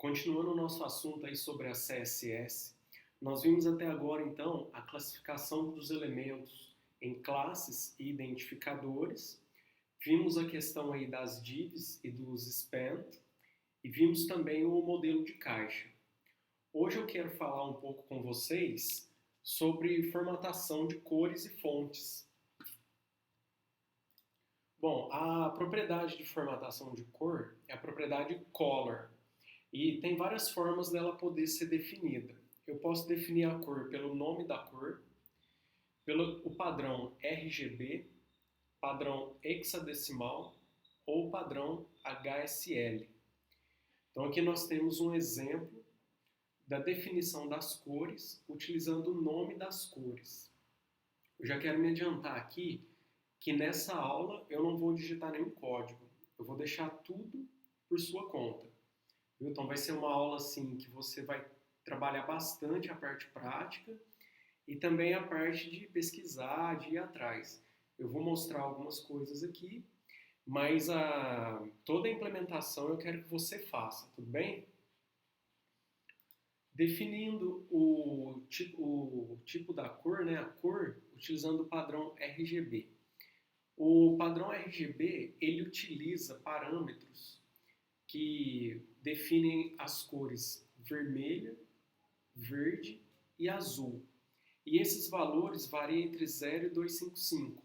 Continuando o nosso assunto aí sobre a CSS, nós vimos até agora então a classificação dos elementos em classes e identificadores, vimos a questão aí das divs e dos span e vimos também o modelo de caixa. Hoje eu quero falar um pouco com vocês sobre formatação de cores e fontes. Bom, a propriedade de formatação de cor é a propriedade color. E tem várias formas dela poder ser definida. Eu posso definir a cor pelo nome da cor, pelo o padrão RGB, padrão hexadecimal ou padrão HSL. Então aqui nós temos um exemplo da definição das cores utilizando o nome das cores. Eu já quero me adiantar aqui que nessa aula eu não vou digitar nenhum código. Eu vou deixar tudo por sua conta. Então vai ser uma aula assim que você vai trabalhar bastante a parte prática e também a parte de pesquisar, de ir atrás. Eu vou mostrar algumas coisas aqui, mas toda a implementação eu quero que você faça, tudo bem? Definindo o tipo da cor, né, a cor, utilizando o padrão RGB. O padrão RGB, ele utiliza parâmetros que definem as cores vermelha, verde e azul. E esses valores variam entre 0 e 255.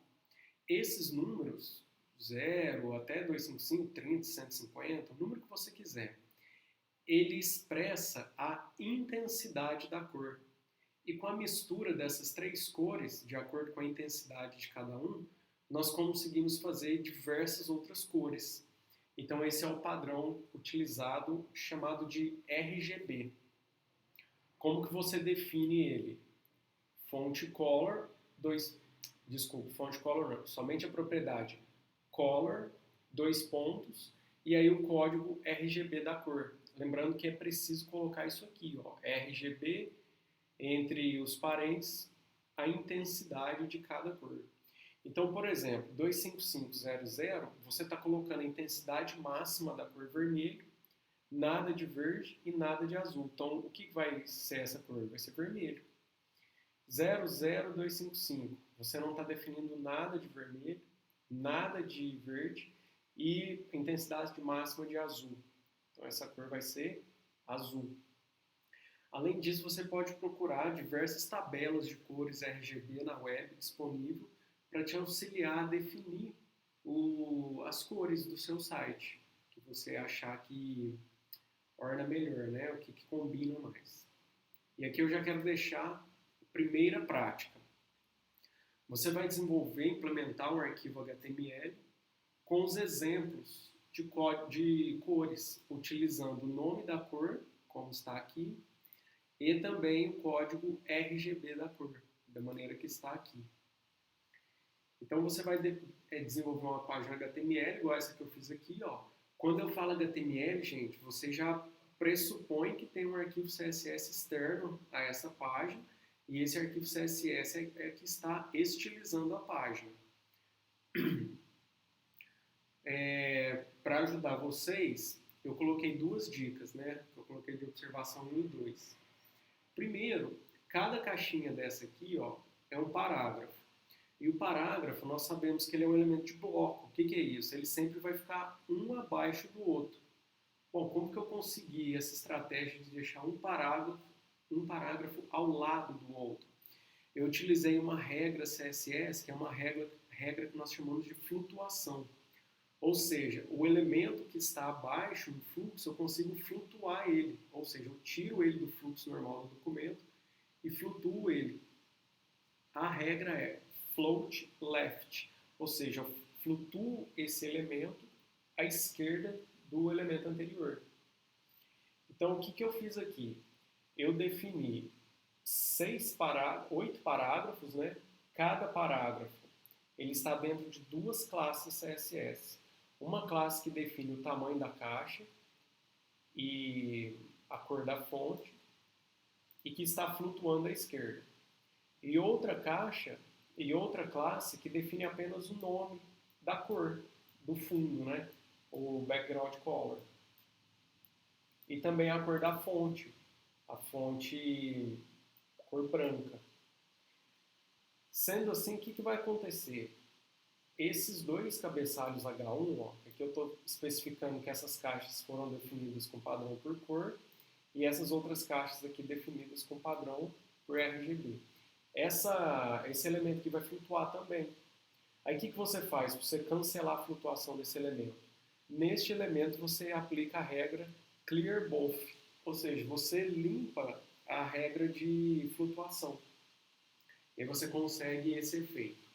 Esses números, 0 até 255, 30, 150, o número que você quiser, ele expressa a intensidade da cor. E com a mistura dessas três cores, de acordo com a intensidade de cada um, nós conseguimos fazer diversas outras cores. Então esse é o padrão utilizado, chamado de RGB. Como que você define ele? Fonte color, fonte color não, somente a propriedade color, dois pontos, e aí o código RGB da cor. Lembrando que é preciso colocar isso aqui, ó, RGB, entre os parênteses, a intensidade de cada cor. Então, por exemplo, 25500, você está colocando a intensidade máxima da cor vermelho, nada de verde e nada de azul. Então, o que vai ser essa cor? Vai ser vermelho. 00255, você não está definindo nada de vermelho, nada de verde e intensidade máxima de azul. Então, essa cor vai ser azul. Além disso, você pode procurar diversas tabelas de cores RGB na web disponível para te auxiliar a definir as cores do seu site, que você achar que orna melhor, né? O que combina mais. E aqui eu já quero deixar a primeira prática. Você vai desenvolver e implementar um arquivo HTML com os exemplos de cores, utilizando o nome da cor, como está aqui, e também o código RGB da cor, da maneira que está aqui. Então você vai desenvolver uma página HTML, igual essa que eu fiz aqui, ó. Quando eu falo HTML, gente, você já pressupõe que tem um arquivo CSS externo a essa página, e esse arquivo CSS é que está estilizando a página. Para ajudar vocês, eu coloquei duas dicas, né? Eu coloquei de observação 1 e 2. Primeiro, cada caixinha dessa aqui, ó, é um parágrafo. E o parágrafo, nós sabemos que ele é um elemento de bloco. O que é isso? Ele sempre vai ficar um abaixo do outro. Bom, como que eu consegui essa estratégia de deixar um parágrafo ao lado do outro? Eu utilizei uma regra CSS, que é uma regra que nós chamamos de flutuação. Ou seja, o elemento que está abaixo do fluxo, eu consigo flutuar ele. Ou seja, eu tiro ele do fluxo normal do documento e flutuo ele. A regra é float left, ou seja, eu flutuo esse elemento à esquerda do elemento anterior. Então, o que eu fiz aqui? Eu defini 8 parágrafos, né? Cada parágrafo ele está dentro de duas classes CSS. Uma classe que define o tamanho da caixa e a cor da fonte e que está flutuando à esquerda. E outra classe que define apenas o nome da cor, do fundo, né? O background color. E também a cor da fonte, a fonte cor branca. Sendo assim, o que vai acontecer? Esses dois cabeçalhos H1, ó, aqui eu estou especificando que essas caixas foram definidas com padrão por cor e essas outras caixas aqui definidas com padrão por RGB. Esse elemento aqui vai flutuar também. Aí o que você faz para você cancelar a flutuação desse elemento? Neste elemento você aplica a regra clear both, ou seja, você limpa a regra de flutuação. E aí você consegue esse efeito.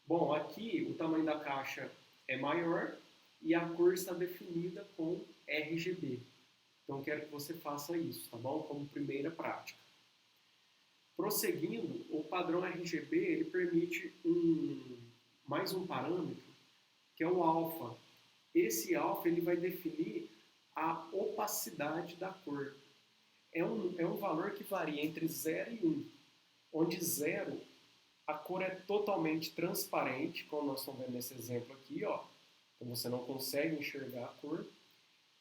Bom, aqui o tamanho da caixa é maior e a cor está definida com RGB. Então quero que você faça isso, tá bom? Como primeira prática. Prosseguindo, o padrão RGB ele permite mais um parâmetro, que é o alfa. Esse alfa ele vai definir a opacidade da cor. É um valor que varia entre 0 e 1, onde 0 a cor é totalmente transparente, como nós estamos vendo nesse exemplo aqui, ó. Então você não consegue enxergar a cor.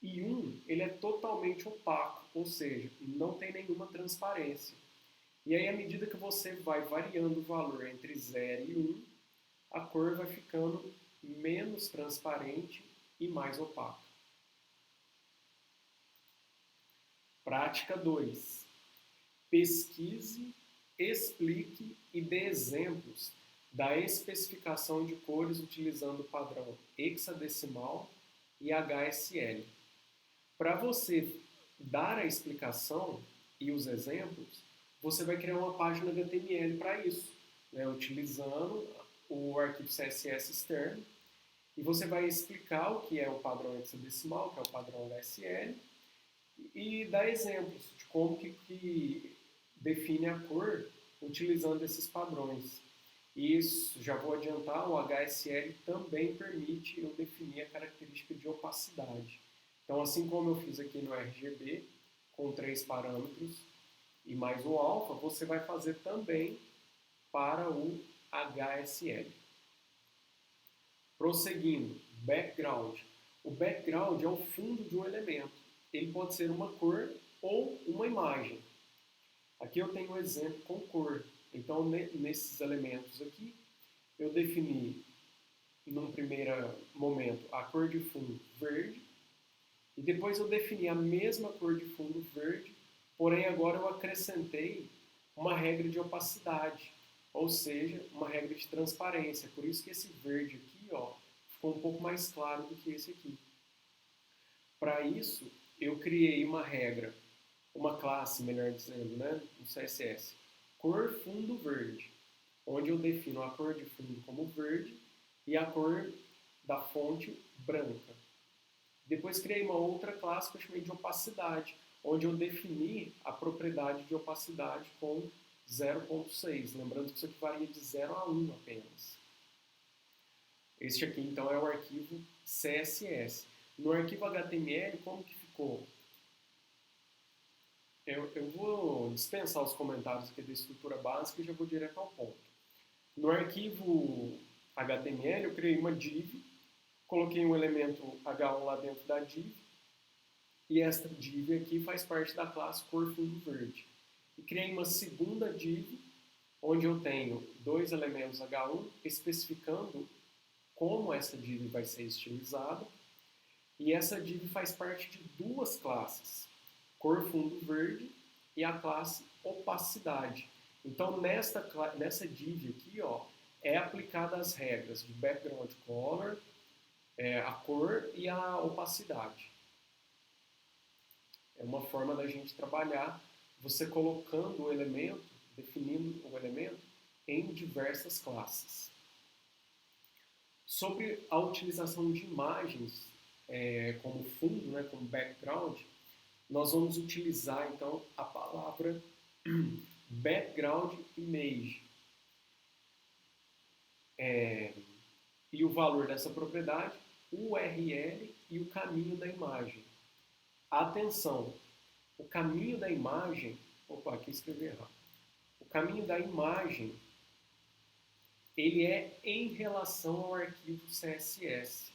E 1, ele é totalmente opaco, ou seja, não tem nenhuma transparência. E aí, à medida que você vai variando o valor entre 0 e 1, a cor vai ficando menos transparente e mais opaca. Prática 2. Pesquise, explique e dê exemplos da especificação de cores utilizando o padrão hexadecimal e HSL. Para você dar a explicação e os exemplos, você vai criar uma página HTML para isso, né, utilizando o arquivo CSS externo, e você vai explicar o que é o padrão hexadecimal, que é o padrão HSL, e dar exemplos de como que define a cor utilizando esses padrões. Isso, já vou adiantar, o HSL também permite eu definir a característica de opacidade. Então, assim como eu fiz aqui no RGB, com 3 parâmetros e mais o alfa, você vai fazer também para o HSL. Prosseguindo, background. O background é o fundo de um elemento. Ele pode ser uma cor ou uma imagem. Aqui eu tenho um exemplo com cor. Então, nesses elementos aqui, eu defini, num primeiro momento, a cor de fundo verde, e depois eu defini a mesma cor de fundo verde, porém agora eu acrescentei uma regra de opacidade, ou seja, uma regra de transparência. Por isso que esse verde aqui, ó, ficou um pouco mais claro do que esse aqui. Para isso, eu criei uma regra, uma classe, melhor dizendo, né, no CSS, cor fundo verde, onde eu defino a cor de fundo como verde e a cor da fonte branca. Depois criei uma outra classe que eu chamei de opacidade, onde eu defini a propriedade de opacidade com 0.6. Lembrando que isso aqui varia de 0 a 1 apenas. Este aqui, então, é o arquivo CSS. No arquivo HTML, como que ficou? Eu vou dispensar os comentários aqui da estrutura básica e já vou direto ao ponto. No arquivo HTML, eu criei uma div, coloquei um elemento H1 lá dentro da div, e esta div aqui faz parte da classe cor fundo verde. E criei uma segunda div, onde eu tenho 2 elementos H1, especificando como essa div vai ser estilizada, e essa div faz parte de 2 classes, cor fundo verde e a classe opacidade. Então, nessa div aqui, ó, é aplicada as regras de background color, a cor e a opacidade. É uma forma da gente trabalhar, você colocando o elemento, definindo o elemento em diversas classes. Sobre a utilização de imagens como fundo, né, como background, nós vamos utilizar então a palavra background image. E o valor dessa propriedade, o URL e o caminho da imagem. Atenção, o caminho da imagem, aqui escrevi errado. O caminho da imagem, ele é em relação ao arquivo CSS.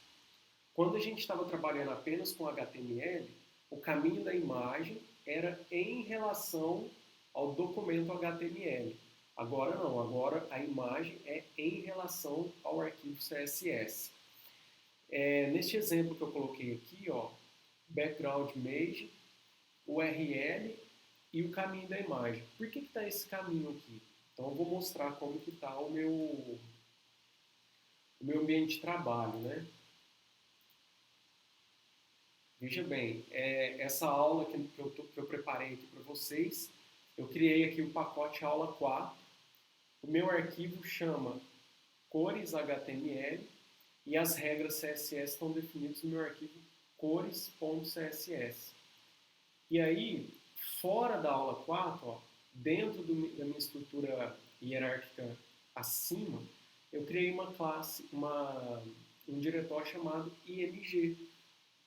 Quando a gente estava trabalhando apenas com HTML, o caminho da imagem era em relação ao documento HTML. Agora não, agora a imagem é em relação ao arquivo CSS. Neste exemplo que eu coloquei aqui, ó, background image, URL e o caminho da imagem. Por que está esse caminho aqui? Então eu vou mostrar como que está o meu ambiente de trabalho, né? Veja bem, essa aula que eu preparei aqui para vocês, eu criei aqui o pacote aula 4. O meu arquivo chama cores HTML e as regras CSS estão definidas no meu arquivo cores.css. E aí, fora da aula 4, ó, dentro da minha estrutura hierárquica acima, eu criei uma classe, um diretório chamado img,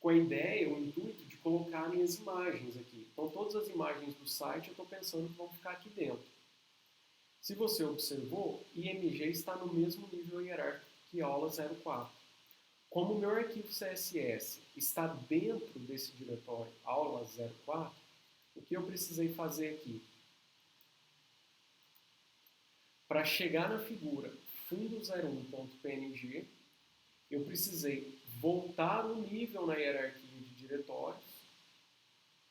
com a ideia, o intuito de colocar minhas imagens aqui. Então, todas as imagens do site eu estou pensando que vão ficar aqui dentro. Se você observou, img está no mesmo nível hierárquico que aula 04. Como o meu arquivo CSS está dentro desse diretório aula 04, o que eu precisei fazer aqui? Para chegar na figura fundo01.png, eu precisei voltar um nível na hierarquia de diretórios,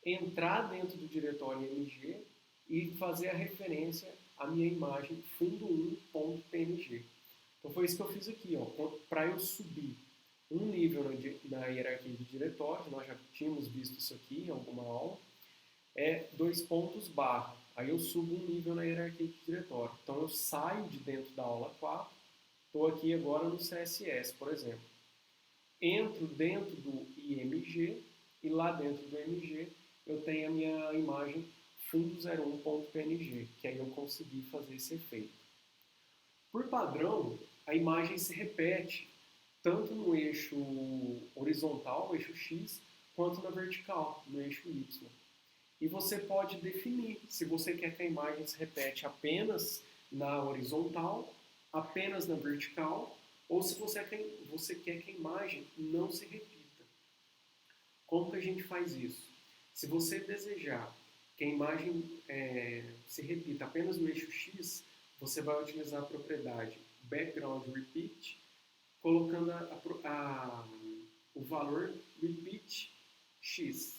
entrar dentro do diretório img e fazer a referência à minha imagem fundo1.png. Então foi isso que eu fiz aqui, para eu subir um nível na hierarquia de diretórios, nós já tínhamos visto isso aqui em alguma aula, 2 pontos barra. Aí eu subo um nível na hierarquia de diretório. Então eu saio de dentro da aula 4, estou aqui agora no CSS, por exemplo. Entro dentro do img e lá dentro do img eu tenho a minha imagem fundo01.png, que aí eu consegui fazer esse efeito. Por padrão, a imagem se repete tanto no eixo horizontal, eixo X, quanto na vertical, no eixo Y. E você pode definir se você quer que a imagem se repete apenas na horizontal, apenas na vertical, ou se você quer que a imagem não se repita. Como que a gente faz isso? Se você desejar que a imagem se repita apenas no eixo X, você vai utilizar a propriedade background repeat, colocando o valor repeat x.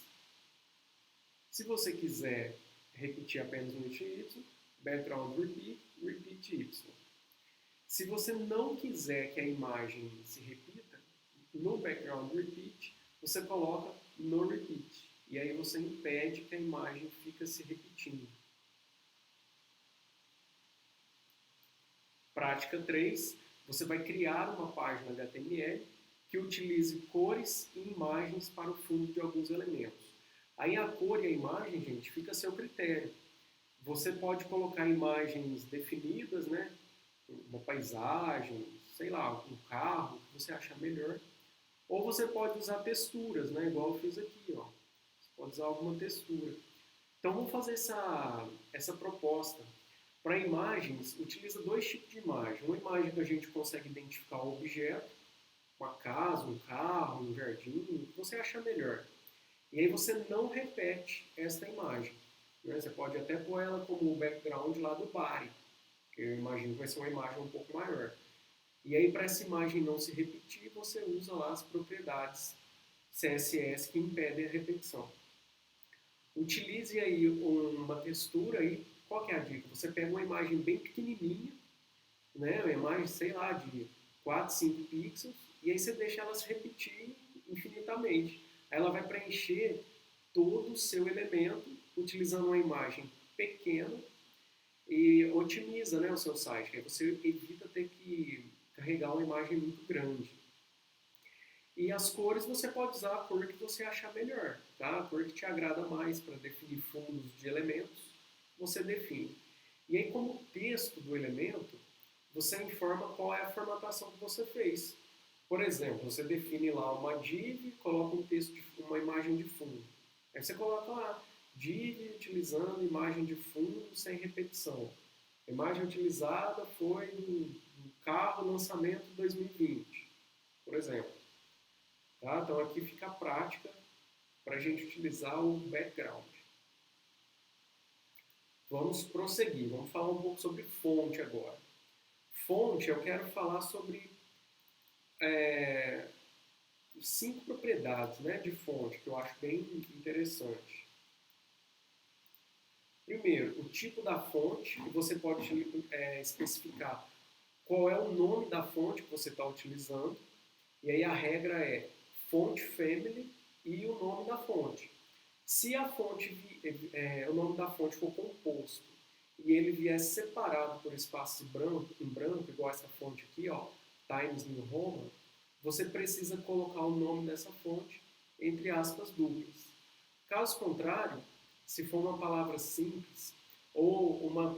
Se você quiser repetir apenas no eixo y, background repeat y. Se você não quiser que a imagem se repita, no background repeat, você coloca no repeat. E aí você impede que a imagem fique se repetindo. Prática 3, você vai criar uma página HTML que utilize cores e imagens para o fundo de alguns elementos. Aí a cor e a imagem, gente, fica a seu critério. Você pode colocar imagens definidas, né? Uma paisagem, sei lá, um carro, que você achar melhor. Ou você pode usar texturas, né? Igual eu fiz aqui, ó. Você pode usar alguma textura. Então vamos fazer essa proposta. Para imagens, utiliza 2 tipos de imagem. Uma imagem que a gente consegue identificar o objeto, uma casa, um carro, um jardim, o que você achar melhor. E aí você não repete esta imagem. Né? Você pode até pôr ela como background lá do body, que eu imagino que vai ser uma imagem um pouco maior. E aí para essa imagem não se repetir, você usa lá as propriedades CSS que impedem a repetição. Utilize aí uma textura aí. Qual que é a dica? Você pega uma imagem bem pequenininha, né? Uma imagem, sei lá, de 4, 5 pixels, e aí você deixa ela se repetir infinitamente. Aí ela vai preencher todo o seu elemento utilizando uma imagem pequena e otimiza, né, o seu site. Aí você evita ter que carregar uma imagem muito grande. E as cores você pode usar a cor que você achar melhor, tá? A cor que te agrada mais para definir fundos de elementos, você define. E aí, como texto do elemento, você informa qual é a formatação que você fez. Por exemplo, você define lá uma div, coloca um texto, uma imagem de fundo. Aí você coloca lá, div utilizando imagem de fundo sem repetição. A imagem utilizada foi do carro lançamento 2020, por exemplo. Tá? Então aqui fica a prática para a gente utilizar o background. Vamos prosseguir, vamos falar um pouco sobre fonte agora. Fonte, eu quero falar sobre 5 propriedades, né, de fonte, que eu acho bem interessante. Primeiro, o tipo da fonte, e você pode especificar qual é o nome da fonte que você está utilizando, e aí a regra é fonte family e o nome da fonte. Se a fonte, o nome da fonte for composto e ele vier separado por espaço em branco, igual essa fonte aqui, ó, Times New Roman, você precisa colocar o nome dessa fonte entre aspas duplas. Caso contrário, se for uma palavra simples ou uma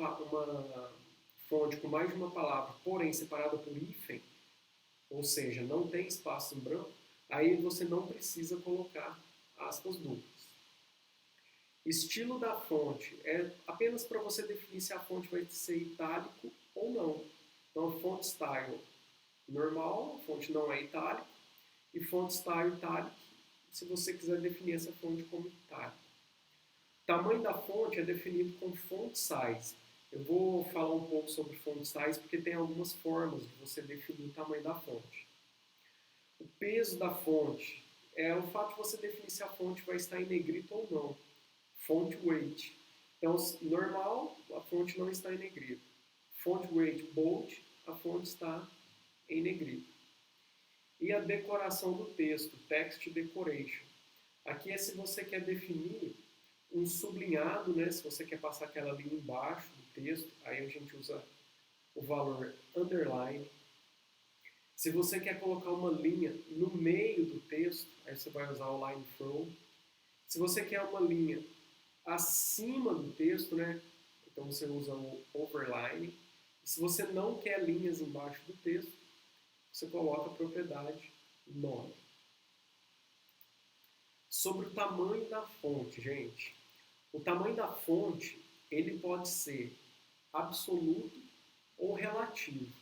fonte com mais de uma palavra, porém separada por hífen, ou seja, não tem espaço em branco, aí você não precisa colocar aspas duplas. Estilo da fonte é apenas para você definir se a fonte vai ser itálico ou não. Então, font style normal, a fonte não é itálico, e font style italic, se você quiser definir essa fonte como itálico. Tamanho da fonte é definido com font size. Eu vou falar um pouco sobre font size porque tem algumas formas de você definir o tamanho da fonte. O peso da fonte é o fato de você definir se a fonte vai estar em negrito ou não. Font weight. Então, normal, a fonte não está em negrito. Font weight bold, a fonte está em negrito. E a decoração do texto, text decoration. Aqui é se você quer definir um sublinhado, né? Se você quer passar aquela linha embaixo do texto, aí a gente usa o valor underline. Se você quer colocar uma linha no meio do texto, aí você vai usar o line from. Se você quer uma linha acima do texto, né? Então você usa o overline. Se você não quer linhas embaixo do texto, você coloca a propriedade nome. Sobre o tamanho da fonte, gente. O tamanho da fonte, ele pode ser absoluto ou relativo.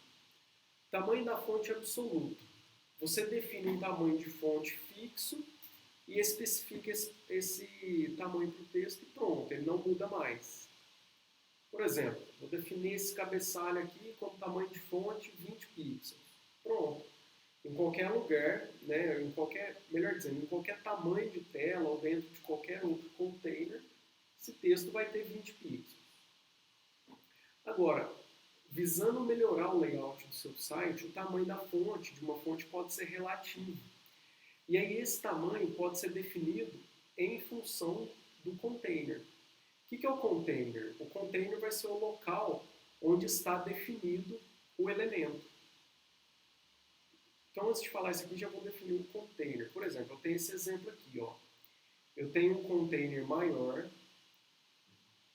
Tamanho da fonte absoluto. Você define um tamanho de fonte fixo e especifica esse tamanho para o texto e pronto, ele não muda mais. Por exemplo, vou definir esse cabeçalho aqui como tamanho de fonte 20 pixels. Pronto. Em qualquer lugar, né, melhor dizendo, em qualquer tamanho de tela ou dentro de qualquer outro container, esse texto vai ter 20 pixels. Agora, visando melhorar o layout do seu site, o tamanho da fonte, de uma fonte, pode ser relativo. E aí esse tamanho pode ser definido em função do container. O que é o container? O container vai ser o local onde está definido o elemento. Então, antes de falar isso aqui, já vou definir um container. Por exemplo, eu tenho esse exemplo aqui, ó. Eu tenho um container maior,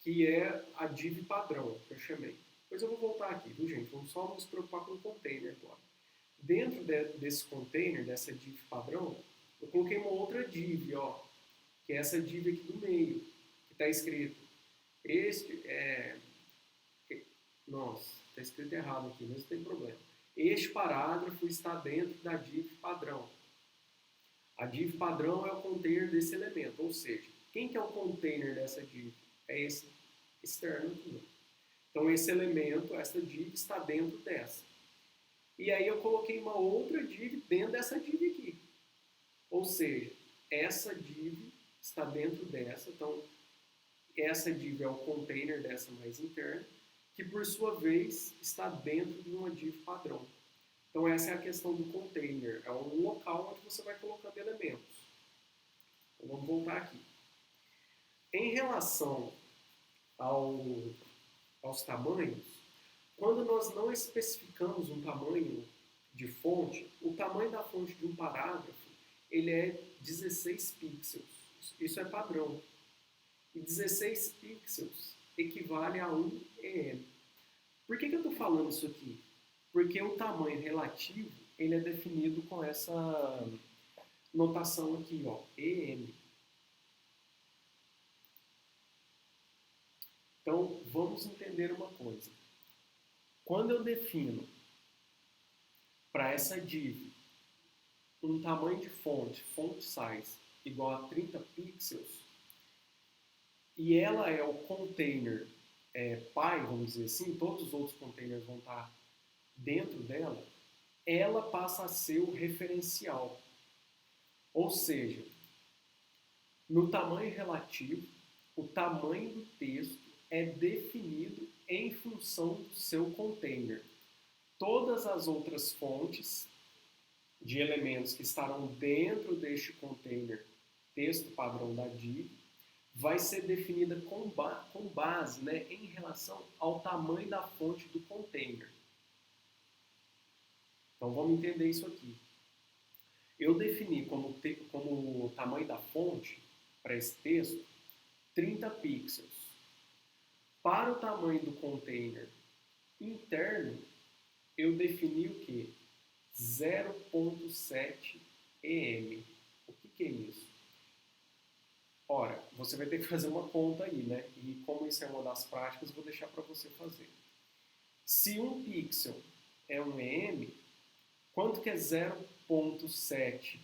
que é a div padrão, que eu chamei. Depois eu vou voltar aqui, viu, gente? Vamos só nos preocupar com o container agora. Dentro desse container, dessa div padrão, eu coloquei uma outra div, ó, que é essa div aqui do meio, que está escrito. Nossa, está escrito errado aqui, mas não tem problema. Este parágrafo está dentro da div padrão. A div padrão é o container desse elemento, ou seja, quem que é o container dessa div? É esse externo aqui. Então esse elemento, essa div, está dentro dessa. E aí eu coloquei uma outra div dentro dessa div aqui. Ou seja, essa div está dentro dessa, então essa div é o container dessa mais interna, que por sua vez está dentro de uma div padrão. Então essa é a questão do container, é um local onde você vai colocando elementos. Então vamos voltar aqui. Em relação aos tamanhos, quando nós não especificamos um tamanho de fonte, o tamanho da fonte de um parágrafo ele é 16 pixels. Isso é padrão. E 16 pixels equivale a 1 EM. Por que eu estou falando isso aqui? Porque o tamanho relativo ele é definido com essa notação aqui, ó, EM. Então, vamos entender uma coisa. Quando eu defino para essa div um tamanho de fonte, font size, igual a 30 pixels, e ela é o container pai, vamos dizer assim, todos os outros containers vão estar dentro dela, ela passa a ser o referencial. Ou seja, no tamanho relativo, o tamanho do texto é definido em função do seu container. Todas as outras fontes de elementos que estarão dentro deste container texto padrão da div vai ser definida com base, né, em relação ao tamanho da fonte do container. Então vamos entender isso aqui. Eu defini como tamanho da fonte para esse texto 30 pixels. Para o tamanho do container interno, eu defini o que? 0.7 em. O que é isso? Ora, você vai ter que fazer uma conta aí, né? E como isso é uma das práticas, vou deixar para você fazer. Se um pixel é um em, quanto que é 0.7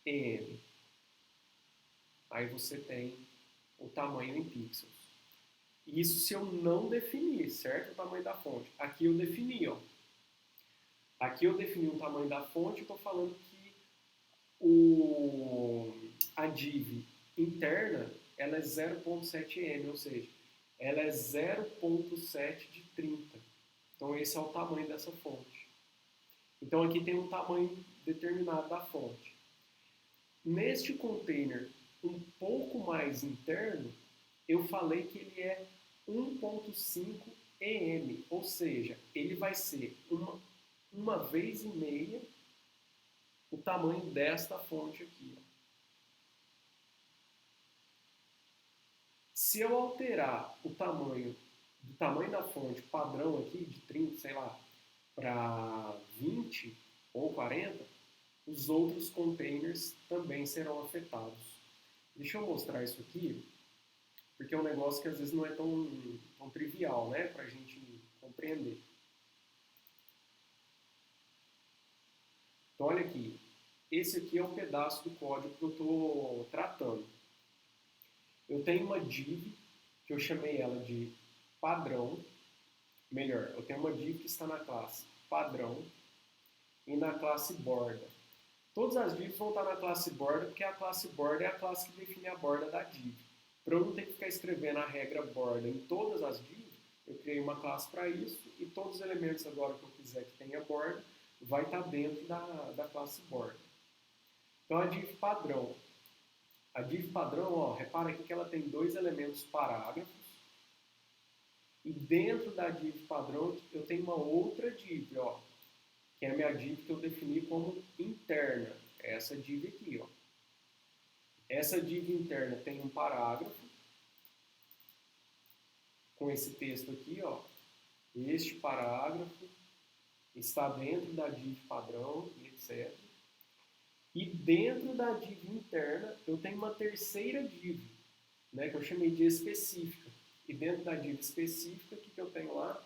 em? Aí você tem o tamanho em pixels. Isso se eu não definir, certo? O tamanho da fonte. Aqui eu defini, ó. Aqui eu defini o tamanho da fonte, eu estou falando que a div interna ela é 0.7 em, ou seja, ela é 0.7 de 30. Então esse é o tamanho dessa fonte. Então aqui tem um tamanho determinado da fonte. Neste container um pouco mais interno, eu falei que ele é 1.5 em, ou seja, ele vai ser uma vez e meia o tamanho desta fonte aqui. Ó. Se eu alterar o tamanho do tamanho da fonte padrão aqui, de 30, sei lá, para 20 ou 40, os outros containers também serão afetados. Deixa eu mostrar isso aqui, porque é um negócio que às vezes não é tão trivial, né, para a gente compreender. Então, olha aqui. Esse aqui é o pedaço do código que eu estou tratando. Eu tenho uma div, que eu chamei ela de padrão. Melhor, eu tenho uma div que está na classe padrão e na classe borda. Todas as divs vão estar na classe borda, porque a classe borda é a classe que define a borda da div. Para eu não ter que ficar escrevendo a regra borda em todas as divs, eu criei uma classe para isso e todos os elementos agora que eu quiser que tenha borda vai estar dentro da classe borda. Então a div padrão. A div padrão, ó, repara aqui que ela tem dois elementos parágrafos. E dentro da div padrão eu tenho uma outra div, ó, que é a minha div que eu defini como interna. Essa div aqui, ó. Essa div interna tem um parágrafo com esse texto aqui, ó. Este parágrafo está dentro da div padrão, etc. E dentro da div interna eu tenho uma terceira div, né, que eu chamei de específica. E dentro da div específica, o que eu tenho lá?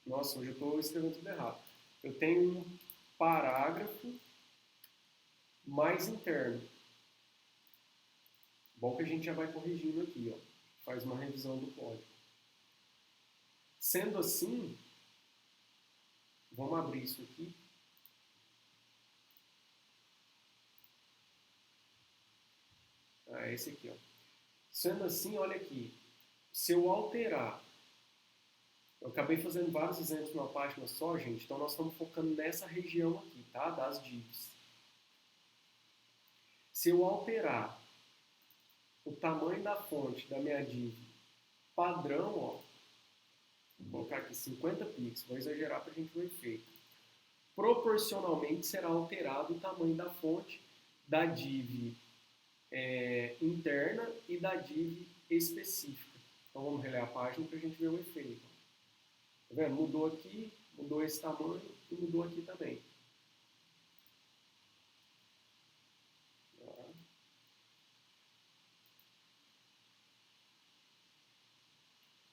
Nossa, hoje eu estou escrevendo tudo errado. Eu tenho um parágrafo mais interno. Bom que a gente já vai corrigindo aqui, ó. Faz uma revisão do código. Sendo assim, vamos abrir isso aqui. Esse aqui, ó. Sendo assim, olha aqui. Se eu alterar, eu acabei fazendo vários exemplos numa página só, gente, então nós estamos focando nessa região aqui, tá? Das divs. Se eu alterar o tamanho da fonte da minha div padrão, ó, vou colocar aqui 50 pixels, vou exagerar para a gente ver o efeito. Proporcionalmente será alterado o tamanho da fonte da div interna e da div específica. Então vamos reler a página para a gente ver o efeito. Tá vendo? Mudou aqui, mudou esse tamanho e mudou aqui também.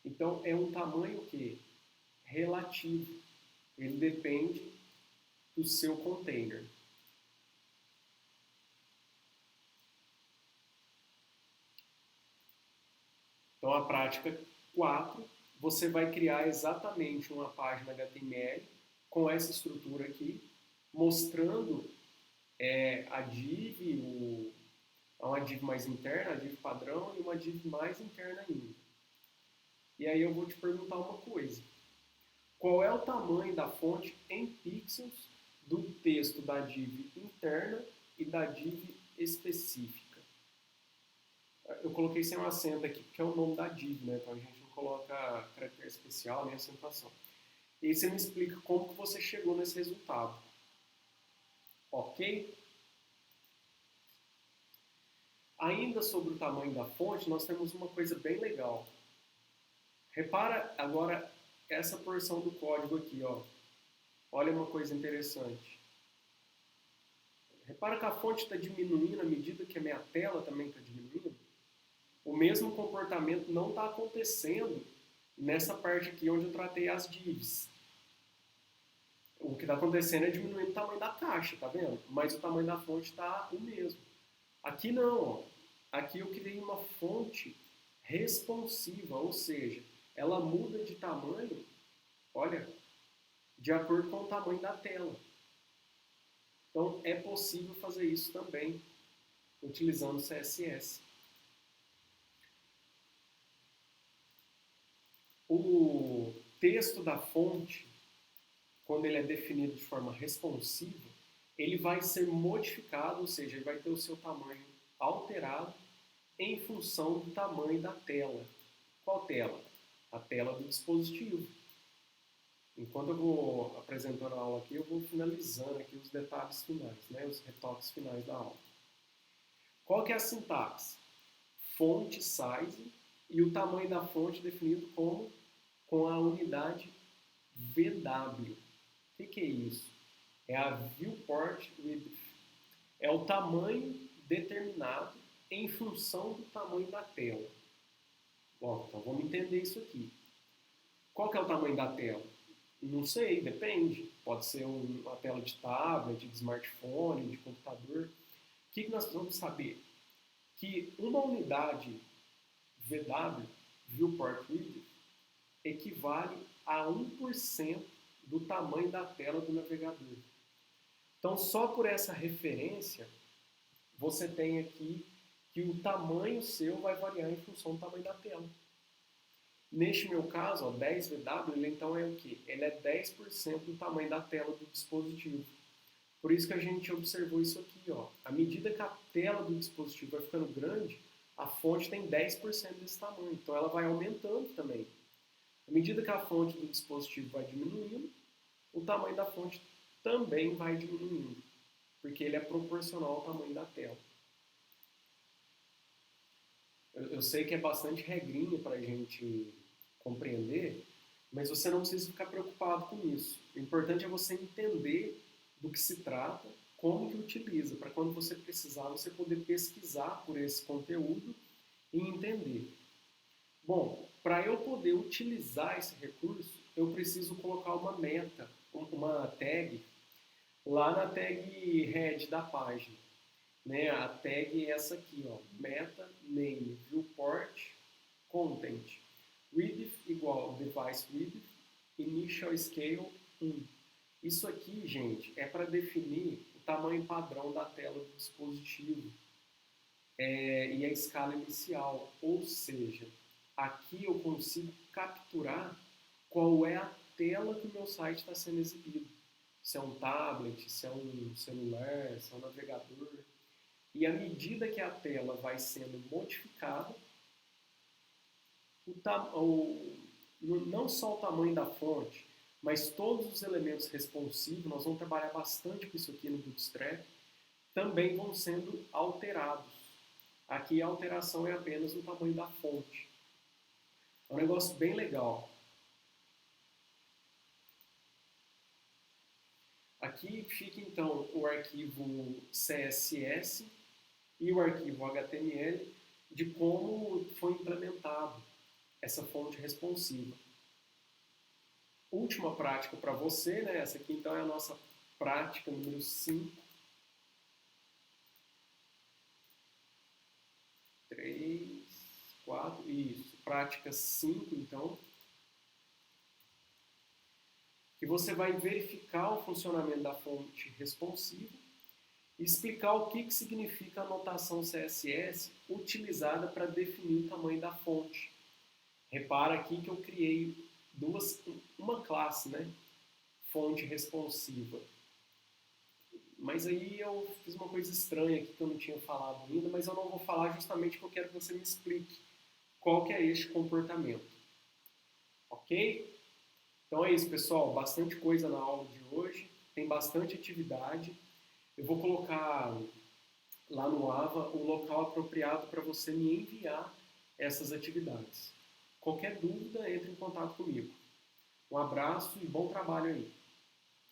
Então é um tamanho que relativo. Ele depende do seu container. Então, a prática 4, você vai criar exatamente uma página HTML com essa estrutura aqui, mostrando a div, uma div mais interna, a div padrão, e uma div mais interna ainda. E aí eu vou te perguntar uma coisa. Qual é o tamanho da fonte em pixels do texto da div interna e da div específica? Eu coloquei sem um acento aqui, porque é o nome da div, né? Então a gente não coloca caractere especial nem acentuação. E aí você me explica como que você chegou nesse resultado. Ok? Ainda sobre o tamanho da fonte, nós temos uma coisa bem legal. Repara agora essa porção do código aqui, ó. Olha uma coisa interessante. Repara que a fonte está diminuindo à medida que a minha tela também está diminuindo. O mesmo comportamento não está acontecendo nessa parte aqui onde eu tratei as divs. O que está acontecendo é diminuindo o tamanho da caixa, tá vendo? Mas o tamanho da fonte está o mesmo. Aqui não, ó. Aqui eu criei uma fonte responsiva, ou seja, ela muda de tamanho, olha, de acordo com o tamanho da tela. Então é possível fazer isso também utilizando CSS. O texto da fonte, quando ele é definido de forma responsiva, ele vai ser modificado, ou seja, ele vai ter o seu tamanho alterado em função do tamanho da tela. Qual tela? A tela do dispositivo. Enquanto eu vou apresentando a aula aqui, eu vou finalizando aqui os detalhes finais, né, os retoques finais da aula. Qual que é a sintaxe? Fonte size e o tamanho da fonte definido como com a unidade VW. O que é isso? É a Viewport Width. É o tamanho determinado em função do tamanho da tela. Bom, então vamos entender isso aqui. Qual que é o tamanho da tela? Não sei, depende. Pode ser uma tela de tablet, de smartphone, de computador. O que nós precisamos saber? Que uma unidade VW, Viewport Width, equivale a 1% do tamanho da tela do navegador. Então, só por essa referência, você tem aqui que o tamanho seu vai variar em função do tamanho da tela. Neste meu caso, ó, 10VW, ele então é o quê? Ele é 10% do tamanho da tela do dispositivo. Por isso que a gente observou isso aqui, ó. À medida que a tela do dispositivo vai ficando grande, a fonte tem 10% desse tamanho. Então ela vai aumentando também. À medida que a fonte do dispositivo vai diminuindo, o tamanho da fonte também vai diminuindo, porque ele é proporcional ao tamanho da tela. Eu sei que é bastante regrinha para a gente compreender, mas você não precisa ficar preocupado com isso. O importante é você entender do que se trata, como que utiliza, para quando você precisar, você poder pesquisar por esse conteúdo e entender. Bom, para eu poder utilizar esse recurso, eu preciso colocar uma meta, uma tag, lá na tag head da página. Né? A tag é essa aqui, ó, meta name viewport content width igual device width initial scale 1. Isso aqui, gente, é para definir o tamanho padrão da tela do dispositivo e a escala inicial, ou seja, aqui eu consigo capturar qual é a tela que o meu site está sendo exibido. Se é um tablet, se é um celular, se é um navegador. E à medida que a tela vai sendo modificada, não só o tamanho da fonte, mas todos os elementos responsivos, nós vamos trabalhar bastante com isso aqui no Bootstrap, também vão sendo alterados. Aqui a alteração é apenas no tamanho da fonte. É um negócio bem legal. Aqui fica então o arquivo CSS e o arquivo HTML de como foi implementado essa fonte responsiva. Última prática para você, né? Essa aqui então é a nossa prática número 5. 3, 4, isso. prática 5, então, que você vai verificar o funcionamento da fonte responsiva e explicar o que significa a notação CSS utilizada para definir o tamanho da fonte. Repara aqui que eu criei uma classe, né? Fonte responsiva. Mas aí eu fiz uma coisa estranha aqui que eu não tinha falado ainda, mas eu não vou falar justamente porque eu quero que você me explique qual que é este comportamento. Ok? Então é isso, pessoal. Bastante coisa na aula de hoje. Tem bastante atividade. Eu vou colocar lá no Ava o local apropriado para você me enviar essas atividades. Qualquer dúvida, entre em contato comigo. Um abraço e bom trabalho aí.